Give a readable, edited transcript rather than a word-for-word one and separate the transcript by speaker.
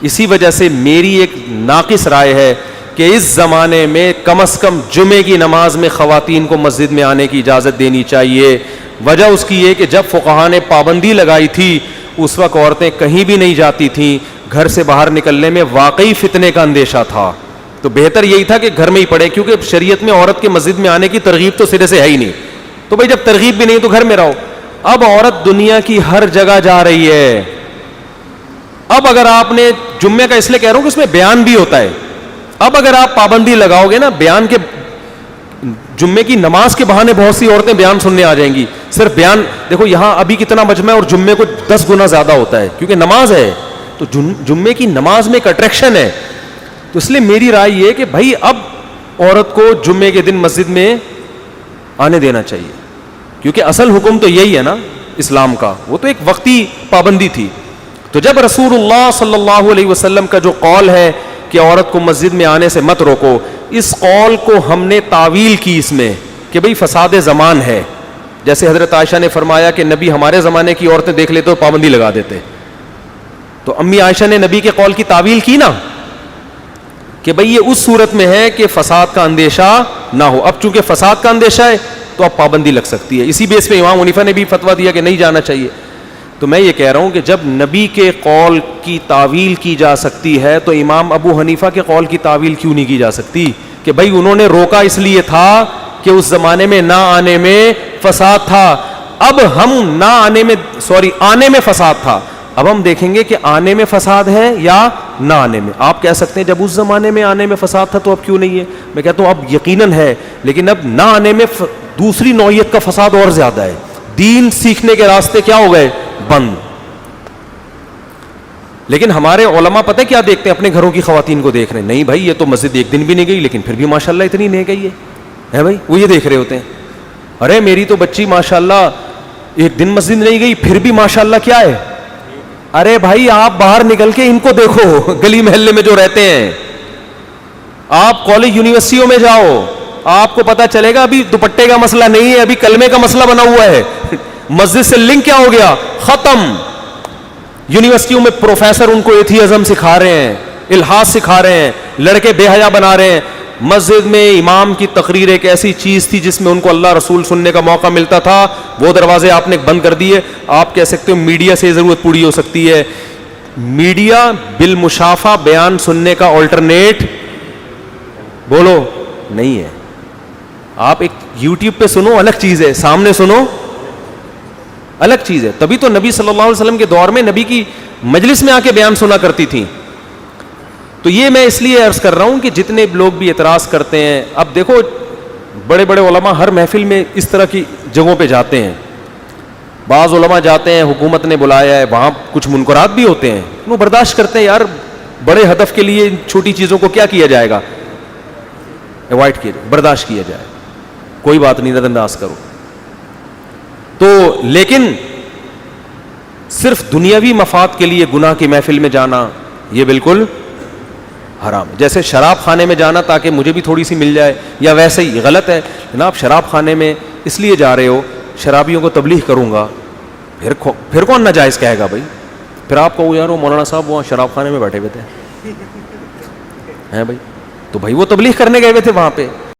Speaker 1: اسی وجہ سے میری ایک ناقص رائے ہے کہ اس زمانے میں کم از کم جمعے کی نماز میں خواتین کو مسجد میں آنے کی اجازت دینی چاہیے. وجہ اس کی یہ کہ جب فقہا نے پابندی لگائی تھی اس وقت عورتیں کہیں بھی نہیں جاتی تھیں, گھر سے باہر نکلنے میں واقعی فتنے کا اندیشہ تھا, تو بہتر یہی تھا کہ گھر میں ہی پڑھے, کیونکہ شریعت میں عورت کے مسجد میں آنے کی ترغیب تو سرے سے ہے ہی نہیں, تو بھائی جب ترغیب بھی نہیں تو گھر میں رہو. اب عورت دنیا کی ہر جگہ جا رہی ہے. اب اگر آپ نے جمعے کا اس لیے کہہ رہا ہوں کہ اس میں بیان بھی ہوتا ہے, اب اگر آپ پابندی لگاؤ گے نا بیان کے, جمعے کی نماز کے بہانے بہت سی عورتیں بیان سننے آ جائیں گی. صرف بیان دیکھو یہاں ابھی کتنا مجمع ہے اور جمعے کو 10 گنا زیادہ ہوتا ہے کیونکہ نماز ہے, تو جمعے کی نماز میں ایک اٹریکشن ہے. تو اس لیے میری رائے یہ کہ بھائی اب عورت کو جمعے کے دن مسجد میں آنے دینا چاہیے, کیونکہ اصل حکم تو یہی ہے نا اسلام کا, وہ تو ایک وقتی پابندی تھی. تو جب رسول اللہ صلی اللہ علیہ وسلم کا جو قول ہے کہ عورت کو مسجد میں آنے سے مت روکو, اس قول کو ہم نے تعویل کی اس میں کہ بھئی فساد زمان ہے. جیسے حضرت عائشہ نے فرمایا کہ نبی ہمارے زمانے کی عورتیں دیکھ لیتے تو پابندی لگا دیتے, تو امی عائشہ نے نبی کے قول کی تعویل کی نا کہ بھئی یہ اس صورت میں ہے کہ فساد کا اندیشہ نہ ہو. اب چونکہ فساد کا اندیشہ ہے تو اب پابندی لگ سکتی ہے. اسی بیس پہ امام حنیفہ نے بھی فتویٰ دیا کہ نہیں جانا چاہیے. تو میں یہ کہہ رہا ہوں کہ جب نبی کے قول کی تعویل کی جا سکتی ہے تو امام ابو حنیفہ کے قول کی تعویل کیوں نہیں کی جا سکتی کہ بھئی انہوں نے روکا اس لیے تھا کہ اس زمانے میں نہ آنے میں فساد تھا. اب ہم نہ آنے میں آنے میں فساد تھا, اب ہم دیکھیں گے کہ آنے میں فساد ہے یا نہ آنے میں. آپ کہہ سکتے ہیں جب اس زمانے میں آنے میں فساد تھا تو اب کیوں نہیں ہے. میں کہتا ہوں اب یقیناً ہے, لیکن اب نہ آنے میں دوسری نوعیت کا فساد اور زیادہ ہے. دین سیکھنے کے راستے کیا ہو گئے, بند. لیکن ہمارے علماء پتہ کیا دیکھتے ہیں, اپنے گھروں کی خواتین کو دیکھ رہے ہیں, نہیں بھائی یہ تو مسجد ایک دن بھی نہیں گئی لیکن پھر بھی ماشاءاللہ اتنی نہیں گئی ہے بھائی, وہ یہ دیکھ رہے ہوتے ہیں. ارے میری تو بچی ماشاءاللہ ایک دن مسجد نہیں گئی پھر بھی ماشاءاللہ کیا ہے. ارے بھائی آپ باہر نکل کے ان کو دیکھو, گلی محلے میں جو رہتے ہیں, آپ کالج یونیورسٹیوں میں جاؤ, آپ کو پتا چلے گا ابھی دوپٹے کا مسئلہ نہیں ہے, ابھی کلمے کا مسئلہ بنا ہوا ہے. مسجد سے لنک کیا ہو گیا, ختم. یونیورسٹیوں میں پروفیسر ان کو ایتھیزم سکھا رہے ہیں, الحاد سکھا رہے ہیں, لڑکے بے حیا بنا رہے ہیں. مسجد میں امام کی تقریر ایک ایسی چیز تھی جس میں ان کو اللہ رسول سننے کا موقع ملتا تھا, وہ دروازے آپ نے بند کر دیے. آپ کہہ سکتے ہو میڈیا سے ضرورت پوری ہو سکتی ہے. میڈیا بالمشافہ بیان سننے کا آلٹرنیٹ بولو نہیں ہے. آپ ایک یوٹیوب پہ سنو الگ چیز ہے, سامنے سنو الگ چیز ہے. تبھی تو نبی صلی اللہ علیہ وسلم کے دور میں نبی کی مجلس میں آ کے بیان سنا کرتی تھیں. تو یہ میں اس لیے عرض کر رہا ہوں کہ جتنے لوگ بھی اعتراض کرتے ہیں, اب دیکھو بڑے بڑے علماء ہر محفل میں اس طرح کی جگہوں پہ جاتے ہیں. بعض علماء جاتے ہیں, حکومت نے بلایا ہے, وہاں کچھ منکرات بھی ہوتے ہیں, وہ برداشت کرتے ہیں. یار بڑے ہدف کے لیے چھوٹی چیزوں کو کیا کیا جائے گا, اوائڈ کیا جائے, برداشت کیا جائے, کوئی بات نہیں, نظر انداز کرو. تو لیکن صرف دنیاوی مفاد کے لیے گناہ کی محفل میں جانا یہ بالکل حرام ہے. جیسے شراب خانے میں جانا تاکہ مجھے بھی تھوڑی سی مل جائے, یا ویسے ہی غلط ہے. جناب شراب خانے میں اس لیے جا رہے ہو, شرابیوں کو تبلیغ کروں گا, پھر کون ناجائز کہے گا بھائی. پھر آپ کو یار وہ مولانا صاحب وہاں شراب خانے میں بیٹھے ہوئے تھے ہیں بھائی, تو بھائی وہ تبلیغ کرنے گئے ہوئے تھے وہاں پہ,